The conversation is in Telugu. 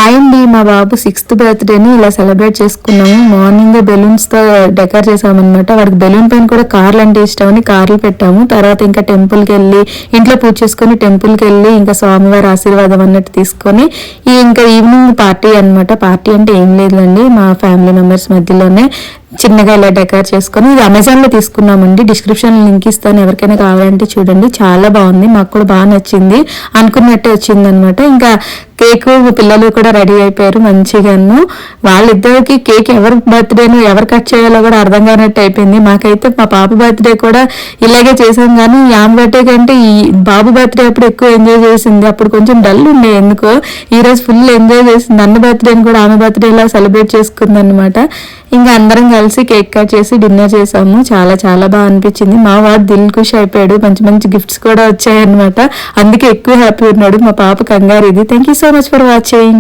హాయ్ అండి, మా బాబు 6th బర్త్డేని ఇలా సెలబ్రేట్ చేసుకున్నాము. మార్నింగ్ బెలూన్స్తో డెకర్ చేసామన్నమాట. వాడికి బెలూన్ పైన కూడా కార్లు అంటే ఇష్టం అని కార్లు పెట్టాము. తర్వాత ఇంకా టెంపుల్కి వెళ్ళి ఇంట్లో పూజ చేసుకుని టెంపుల్కి వెళ్ళి ఇంకా స్వామివారి ఆశీర్వాదం అన్నట్టు తీసుకొని ఇంకా ఈవినింగ్ పార్టీ అనమాట. పార్టీ అంటే ఏం లేదండి, మా ఫ్యామిలీ మెంబర్స్ మధ్యలోనే చిన్నగా ఇలా డెకర్ చేసుకొని ఇది అమెజాన్లో తీసుకున్నామండి. డిస్క్రిప్షన్ లింక్ ఇస్తాను, ఎవరికైనా కావాలంటే చూడండి. చాలా బాగుంది, మాకు కూడా బాగా నచ్చింది, అనుకున్నట్టే వచ్చింది అనమాట. ఇంకా కేక్ పిల్లలు కూడా రెడీ అయిపోయారు మంచిగాను. వాళ్ళిద్దరికి కేక్ ఎవరి బర్త్డేను ఎవరు కట్ చేయాలో కూడా అర్థం కానట్టు అయిపోయింది. మాకైతే మా పాప బర్త్డే కూడా ఇలాగే చేసాం, కానీ ఆమె బర్త్డే కంటే ఈ బాబు బర్త్డే అప్పుడు ఎక్కువ ఎంజాయ్ చేసింది. అప్పుడు కొంచెం డల్ ఉండే ఎందుకో, ఈరోజు ఫుల్ ఎంజాయ్ చేసింది. అన్న బర్త్డేని కూడా ఆమె బర్త్డేలా సెలబ్రేట్ చేసుకుంది అనమాట. ఇంకా అందరం కలిసి కేక్ కట్ చేసి డిన్నర్ చేసాము. చాలా చాలా బాగా అనిపించింది. మా వాడు దిల్ ఖుషి అయిపోయాడు, మంచి మంచి గిఫ్ట్స్ కూడా వచ్చాయన్నమాట. అందుకే ఎక్కువ హ్యాపీ ఉన్నాడు. మా పాప కంగారు ఇది. Thank you so much for watching.